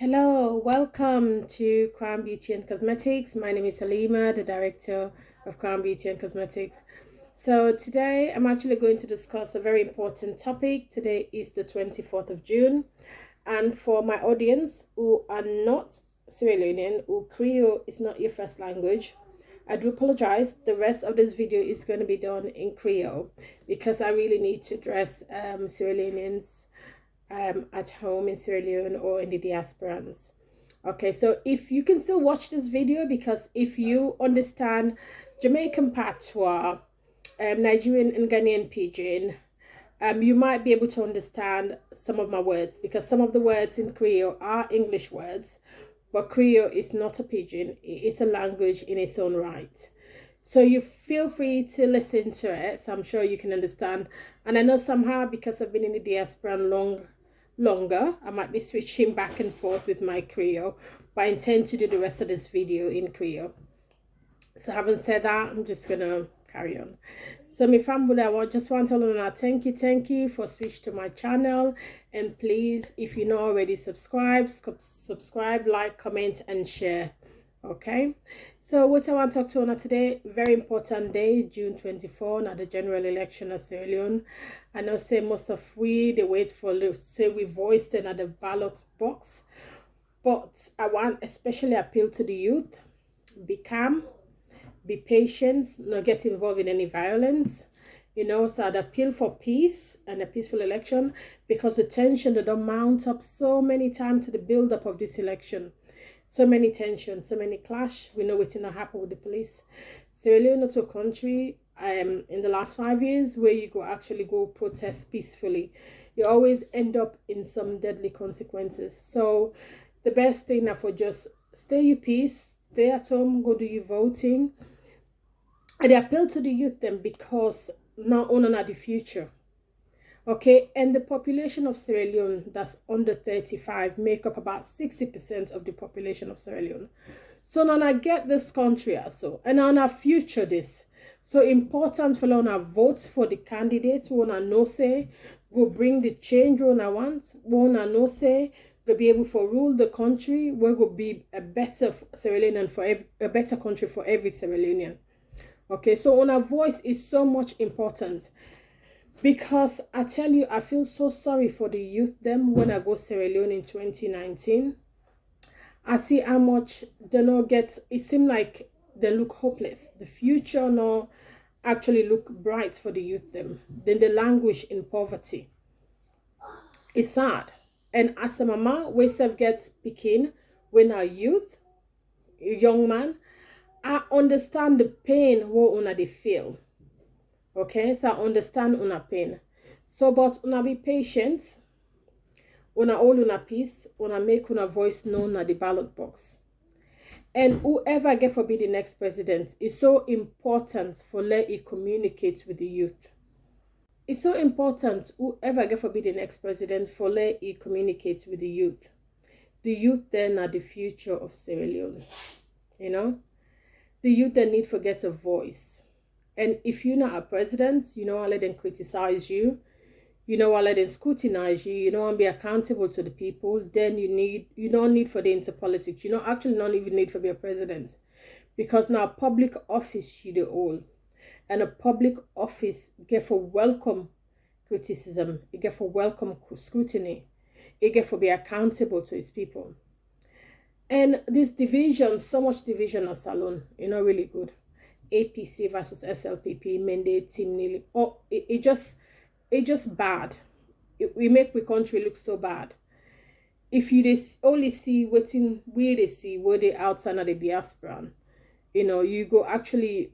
Hello, welcome to Crown Beauty and Cosmetics. My name is Halima, the director of Crown Beauty and Cosmetics. So today I'm actually going to discuss a very important topic. Today is the 24th of June. And for my audience who are not Sierra Leonean, who Creole is not your first language, I do apologize. The rest of this video is going to be done in Creole because I really need to address Sierra Leoneans at home in Sierra Leone or in the diasporans. Okay, so if you can still watch this video, because if you understand Jamaican patois, Nigerian and Ghanaian pidgin, you might be able to understand some of my words, because some of the words in Creole are English words, but Creole is not a pidgin. It's a language in its own right. So you feel free to listen to it. So I'm sure you can understand. And I know somehow, because I've been in the diaspora longer, I might be switching back and forth with my Creole, but I intend to do the rest of this video in Creole. So having said that, I'm just gonna carry on. So my family, I just want to tell you thank you for switch to my channel. And please, if you're not already subscribed, subscribe, like, comment and share. Okay, so what I want to talk to you today, very important day, June 24, now the general election of Sierra Leone. I know say most of they wait for, say we voiced in at the ballot box, but I want especially appeal to the youth: be calm, be patient, not get involved in any violence. So I'd appeal for peace and a peaceful election, because the tension that don't mount up so many times to the build up of this election. So many tensions, so many clash. We know what's not happen with the police. Sierra Leone to a country in the last 5 years where you actually go protest peacefully, you always end up in some deadly consequences. So the best thing now for just stay your peace, stay at home, go do your voting. And they appeal to the youth then, because not only are the future. Okay, and the population of Sierra Leone that's under 35 make up about 60% of the population of Sierra Leone. So now I get this country also, and on our future this. So important for now vote for the candidates who wanna know say go bring the change we wanna want, wanna know say go be able to rule the country, where go be a better Sierra Leonean for a better country for every Sierra Leonean. Okay, so on our voice is so much important. Because I tell you, I feel so sorry for the youth them when I go Sierra Leone in 2019. I see how much they not get, it seems like they look hopeless. The future no actually look bright for the youth them. Then they languish in poverty. It's sad. And as a mama, we self get picking when our youth, young man, I understand the pain what una they feel. Okay, so I understand una pain. So, but una be patient, una all una peace, una make una voice known at the ballot box. And whoever get for be the next president is so important for let it communicate with the youth. It's so important whoever get for be the next president for let it communicate with the youth. The youth then are the future of Sierra Leone. The youth then need to get a voice. And if you're not a president, I let them criticize you, I let them scrutinize you, and be accountable to the people, then you don't need for the into politics. Actually not even need for be a president. Because now public office you the all. And a public office get for welcome criticism, it get for welcome scrutiny, it get for be accountable to its people. And this division, so much division of salon, really good. APC versus SLPP, Mende, Team Nearly. Oh, it just bad. We make the country look so bad. If you only see where they see where they outside of the diaspora, you go actually,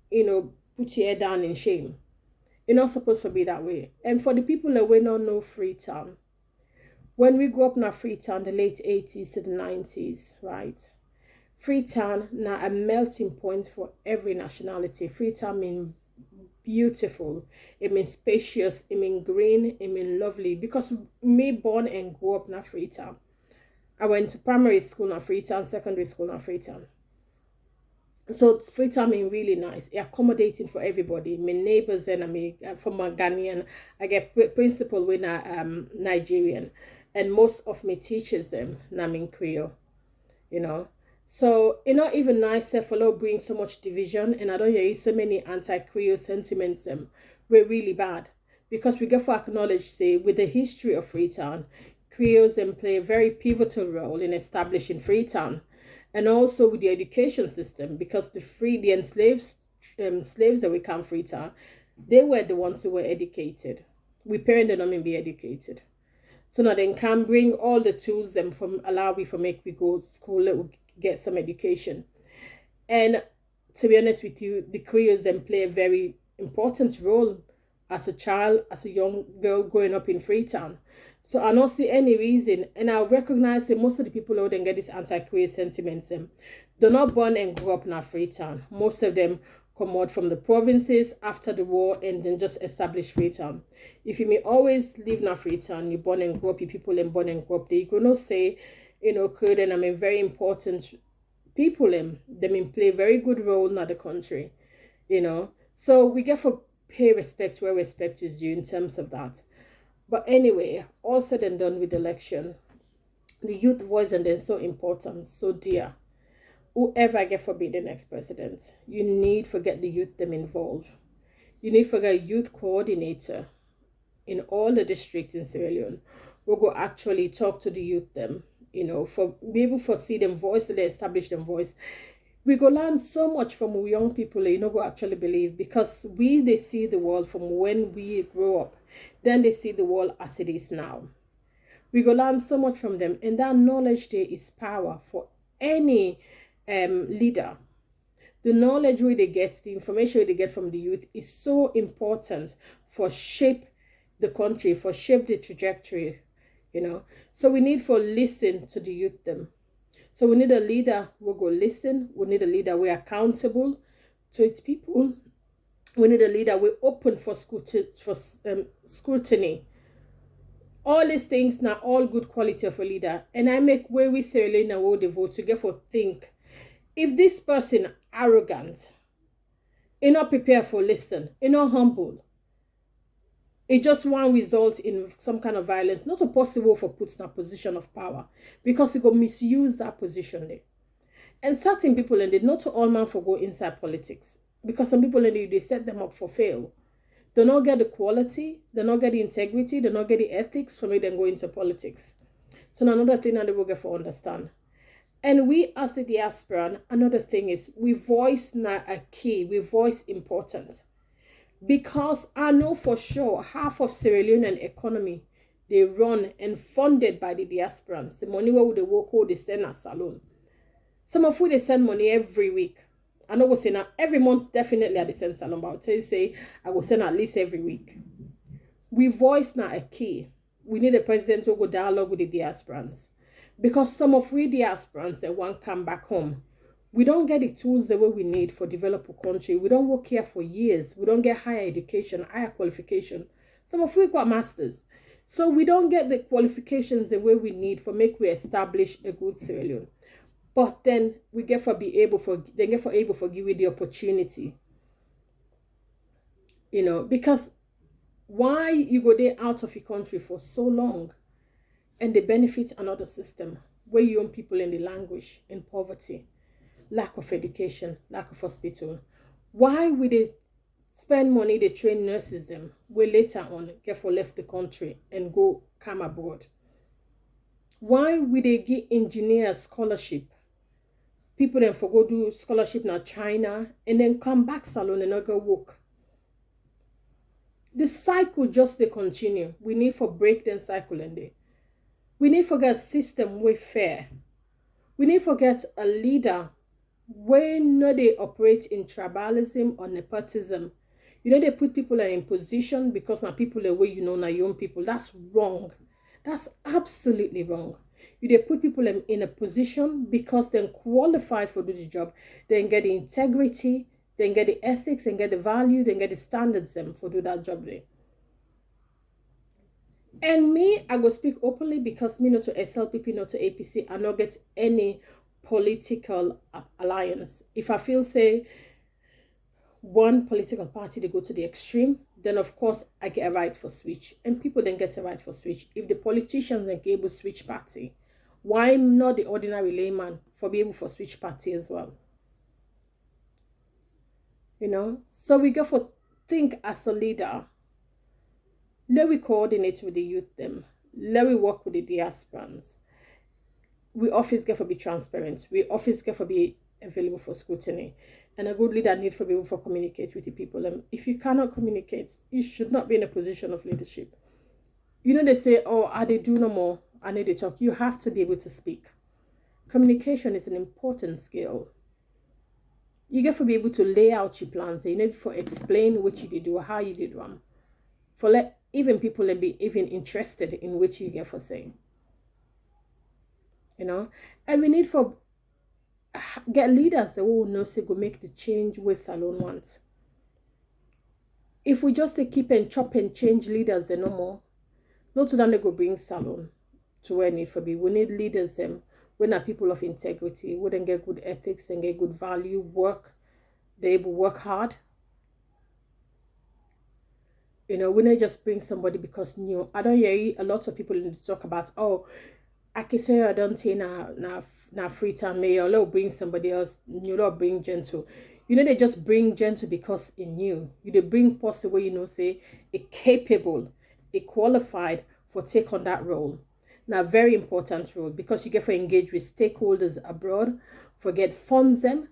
put your head down in shame. You're not supposed to be that way. And for the people that we don't know Freetown, when we grew up in Freetown, the late 80s to the 90s, right? Freetown now a melting point for every nationality. Freetown means beautiful, it means spacious, it means green, it means lovely. Because me born and grew up in Freetown. I went to primary school in Freetown, secondary school in Freetown. So Freetown means really nice, accommodating for everybody. My neighbors and from a Ghanaian, I get principal when I Nigerian. and most of me teaches them Namin Creole, you know. So it's not even nice to follow bring so much division, and I don't hear so many anti-Creole sentiments were really bad. Because we get to acknowledge, say, with the history of Freetown, Creoles play a very pivotal role in establishing Freetown, and also with the education system, because the enslaved slaves that we come Freetown, they were the ones who were educated. We parents did not be educated. So now they can bring all the tools and from allow we for make we go to school, get some education. And to be honest with you, the Creoles then play a very important role as a child, as a young girl growing up in Freetown. So I don't see any reason, and I recognize that most of the people who then get this anti-Creole sentiments, they're not born and grow up in Freetown. Most of them come out from the provinces after the war and then just establish Freetown. If you may always live in Freetown, you born and grow up, you people and born and grow up, they gonna say, Creole and very important people they may play a very good role in the country, So we get for pay respect where respect is due in terms of that. But anyway, all said and done with the election, the youth voice and then so important, so dear. Whoever get for be the next president, you need to get the youth them involved. You need to get a youth coordinator in all the districts in Sierra Leone. We'll go actually talk to the youth them, for be able to see them voice, they establish them voice. We go learn so much from young people, go actually believe, because they see the world from when we grow up, then they see the world as it is now. We go learn so much from them, and that knowledge there is power for any leader. The knowledge where they get, the information they get from the youth is so important for shape the country, for shape the trajectory, So we need for listen to the youth them. So we need a leader who go listen. We need a leader who accountable to its people. We need a leader who open for scrutiny. All these things now, all good quality of a leader. And I make where we say now what they vote to get for think. If this person arrogant, not prepared for listen, not humble, it just won't result in some kind of violence, not a possible for puts in a position of power, because it could misuse that position there. And certain people and they not to all man for go inside politics, because some people and they set them up for fail. They not get the quality, they not get the integrity, they not get the ethics for me then go into politics. So another thing that they will get for understand. And we as the diaspora, another thing is we voice now a key, we voice important. Because I know for sure half of Sierra Leonean economy, they run and funded by the diasporans. The money where they work, they send us alone. Some of who they send money every week. I know we say now every month definitely at the send salon, but I'll tell you say I will send at least every week. We voice now a key. We need a president to go dialogue with the diasporans. Because some of we diasporans that want to come back home, we don't get the tools the way we need for develop a country. We don't work here for years. We don't get higher education, higher qualification. Some of we got masters. So we don't get the qualifications the way we need for make we establish a good Sierra Leone. But then we get for be able for they get for able for give you the opportunity. Because why you go there out of your country for so long and they benefit another system where young people in the language, in poverty, lack of education, lack of hospital. Why would they spend money, they train nurses them, where later on get for left the country and go come abroad? Why would they give engineers scholarship? People then for go do scholarship in China and then come back salon and not go work. The cycle just they continue. We need for break the cycle and they. We need for get a system way fair. We need for get a leader when they operate in tribalism or nepotism. They put people in position because now people the way now young people. That's wrong. That's absolutely wrong. They put people in a position because they're qualified for do the job. Then get the integrity, then get the ethics, and get the value, then get the standards them for do that job there. And me, I go speak openly because me not to SLPP, not to APC, I not get any political alliance. If I feel say one political party they go to the extreme, then of course I get a right for switch. And people then get a right for switch. If the politicians then able switch party, why not the ordinary layman for be able for switch party as well? So we go for think as a leader. Let we coordinate with the youth them. Let we work with the diasporans. We always get for be transparent. We always get for be available for scrutiny. And a good leader need for be able to communicate with the people. And if you cannot communicate, you should not be in a position of leadership. They say, oh, are they do no more? I need to talk. You have to be able to speak. Communication is an important skill. You get to be able to lay out your plans. You need to explain what you did do, how you did one. For let even people be even interested in what you get for saying. And we need for get leaders that will know say go make the change with Salone wants. If we just keep and chop and change leaders, they no more. Not to them they go bring Salone to where it need for be. We need leaders them when are people of integrity, we then get good ethics, then get good value, work, they able work hard. We not just bring somebody because new. I don't hear a lot of people talk about, oh, I can say I don't say na free time mayor, let bring somebody else, you don't bring gentle. They just bring gentle because it new. They bring possible, say a capable, a qualified for take on that role. Now, very important role because you get to engage with stakeholders abroad, forget funds them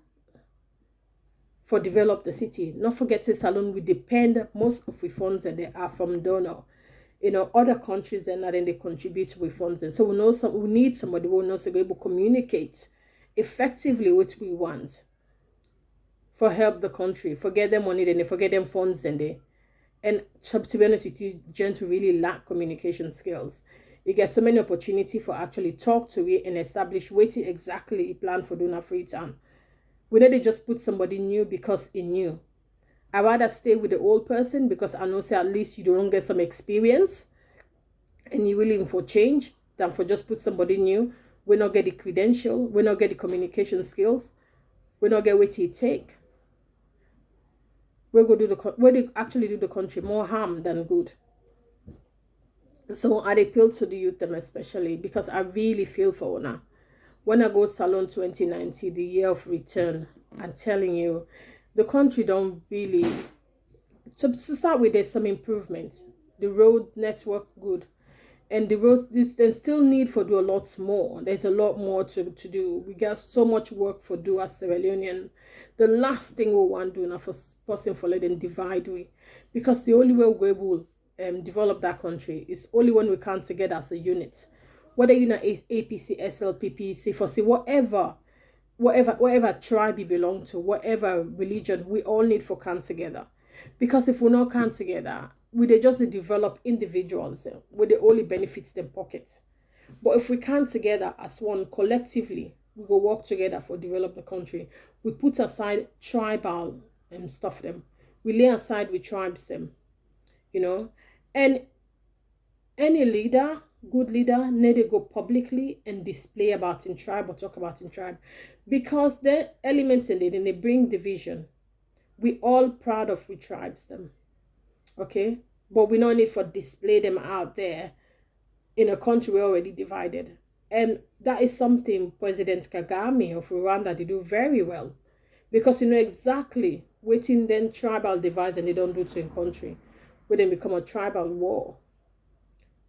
for develop the city. Not forget the Salone, we depend most of the funds that they are from donor. Other countries and then they contribute with funds. And so we need somebody who knows to be able to communicate effectively what we want for help the country. Forget them money, then they forget them funds and to be honest with you, Jen to really lack communication skills. You get so many opportunity for actually talk to it and establish what exactly you plan for doing a free time. We need to just put somebody new because it new. I rather stay with the old person because I know say at least you don't get some experience and you're willing for change than for just put somebody new. We not get the credential, we not get the communication skills, we not get what it take. We actually do the country more harm than good. So I appeal to the youth them especially because I really feel for now. When I go Salone 2090, the year of return, I'm telling you, the country don't really, to start with, there's some improvement. The road network good. And the roads, there's still need for do a lot more. There's a lot more to do. We got so much work for do as Sierra Leonean. The last thing we want to do now for person for let them divide we. Because the only way we will develop that country is only when we come together as a unit. Whether is APC, SLP, C4C, whatever tribe you belong to, whatever religion, we all need for come together. Because if we not come together, we they just develop individuals where they only benefits them pockets. But if we come together as one collectively, we will work together for develop the country. We put aside tribal stuff them. We lay aside with tribes them, and any leader, good leader, need to go publicly and display about in tribe or talk about in tribe, because the elements in it and they bring division. We all proud of we tribes them, okay, but we don't need for display them out there in a country we're already divided. And that is something President Kagame of Rwanda they do very well, because exactly waiting then tribal divide and they don't do to in country where then become a tribal war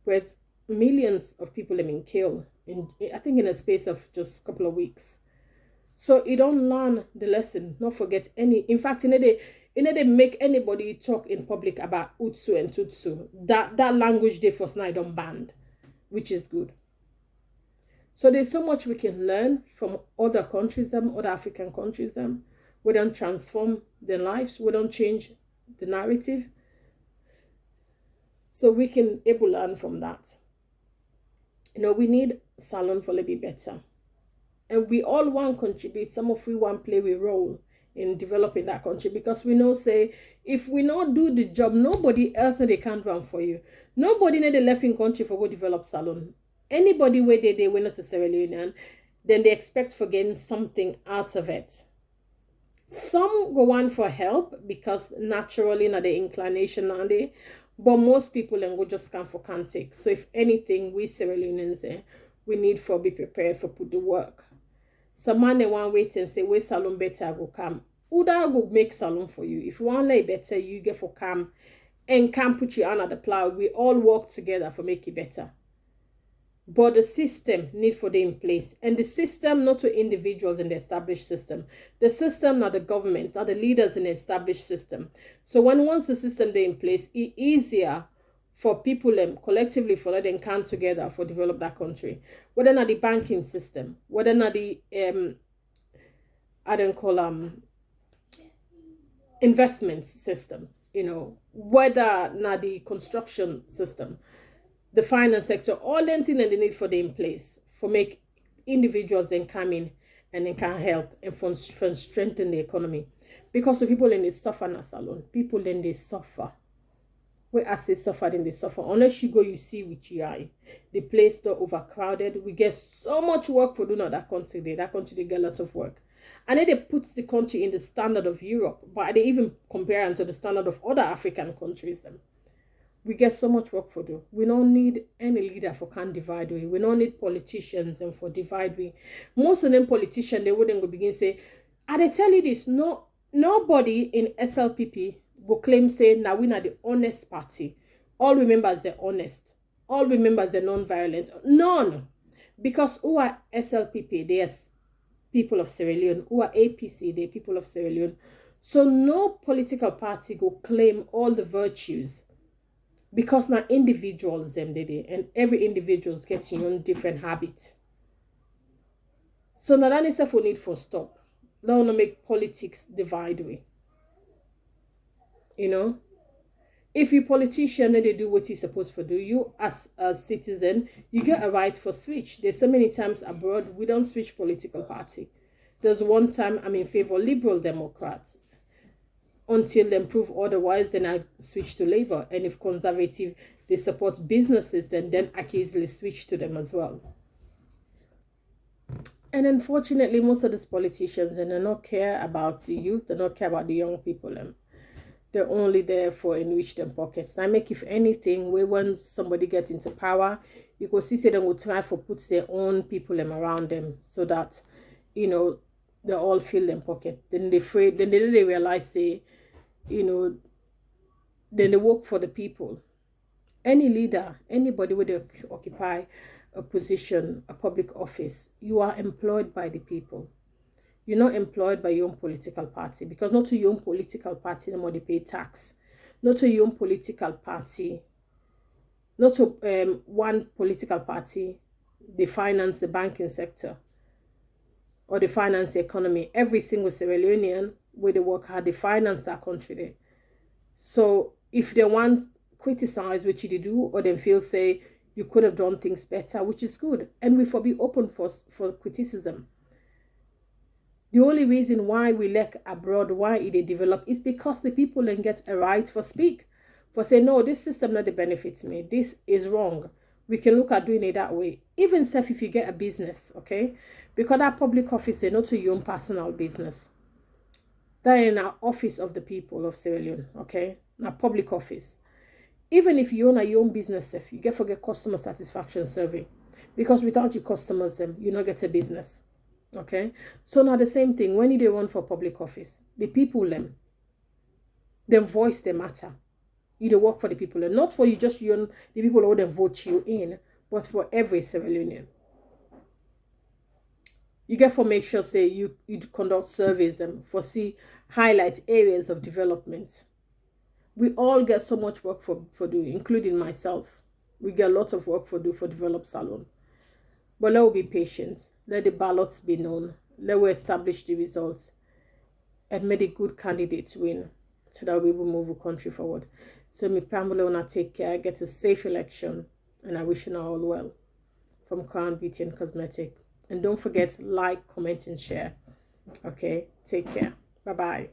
where millions of people have been killed in I think in a space of just a couple of weeks. So you don't learn the lesson, not forget any. In fact, they make anybody talk in public about Utsu and Tutsu. That language they first now don't banned, which is good. So there's so much we can learn from other countries, other African countries. We don't transform their lives. We don't change the narrative. So we can able learn from that. We need Salone for to be better. And we all want to contribute. Some of we want to play a role in developing that country, because we know say if we not do the job, nobody else they can't run for you. Nobody in the left in country for go develop Salone. Anybody where they were not a Sierra Leonean, then they expect for getting something out of it. Some go on for help because naturally not the inclination now they, but most people then go just come for contact. So if anything, we Sierra Leoneans we need for be prepared for put the work. Some man they want wait and say wait salon better go come. Who that go make salon for you? If you want lay better, you get for come and can put you under the plow. We all work together for make it better. But the system need for them in place. And the system, not to individuals in the established system. The system, not the government, not the leaders in the established system. So once the system they in place, it's easier for people collectively for them come together for develop that country. Whether not the banking system, whether not the I don't call investment system, whether not the construction system, the finance sector, all them things that they need for them in place for make individuals then come in and then can help and for strengthen the economy. Because the people in they suffer not alone. People then they suffer. Where as they suffer, then they suffer. Unless you go, you see with your eye. The place is overcrowded. We get so much work for doing that country. That country they get a lot of work. And then they put the country in the standard of Europe, but they even compare it to the standard of other African countries. We get so much work for do. We don't need any leader for can divide we. We don't need politicians and for divide we. Most of them politicians, they wouldn't go begin say, and I tell you this, nobody in SLPP will claim say now we are the honest party. All we members they're honest. All we members they're non-violent. None. Because who are SLPP? They're people of Sierra Leone. Who are APC? They're people of Sierra Leone. So no political party will claim all the virtues. Because now individuals them they and every individual is getting on different habits. So now that is we need for stop. Don't want to make politics divide way. If you politician and they do what you're supposed to do, you as a citizen, you get a right for switch. There's so many times abroad we don't switch political party. There's one time I'm in favor of Liberal Democrats. Until they prove otherwise, then I switch to Labour. And if Conservative, they support businesses, then I can easily switch to them as well. And unfortunately, most of these politicians, they do not care about the youth. They don't care about the young people. They're only there for enrich them pockets. I make, if anything, when somebody gets into power, you go see, say they will try for put their own people around them so that, they all fill them pocket. Then they realize then they work for the people. Any leader, anybody would occupy a position, a public office, you are employed by the people. You're not employed by your own political party, because not to your own political party no more they pay tax. Not to your own political party, not to one political party, they finance the banking sector or they finance the economy. Every single Sierra Leonean where they work hard, they finance that country there. So if they want criticize which they do, or they feel say you could have done things better, which is good, and we for be open for criticism. The only reason why we lack abroad, why they develop, is because the people then get a right for speak, for say no, this system not benefits me, this is wrong. We can look at doing it that way. Even if you get a business, okay, because that public office is not to your own personal business. That in our office of the people of Sierra Leone, okay, now public office. Even if you own your own business, you get customer satisfaction survey, because without your customers, you not get a business, okay. So now the same thing when you run for public office, the people them voice the matter. You do work for the people, and not for you just the people who then vote you in, but for every Sierra Leonean. You get for make sure say you conduct surveys them for see highlight areas of development. We all get so much work for doing, including myself. We get a lot of work for develop Salon. But let us be patient. Let the ballots be known. Let us establish the results. And may the good candidates win, so that we will move the country forward. So me Pamela wanna take care, get a safe election, and I wish you all well. From Crown Beauty and Cosmetic. And don't forget, like, comment, and share. Okay, take care. Bye-bye.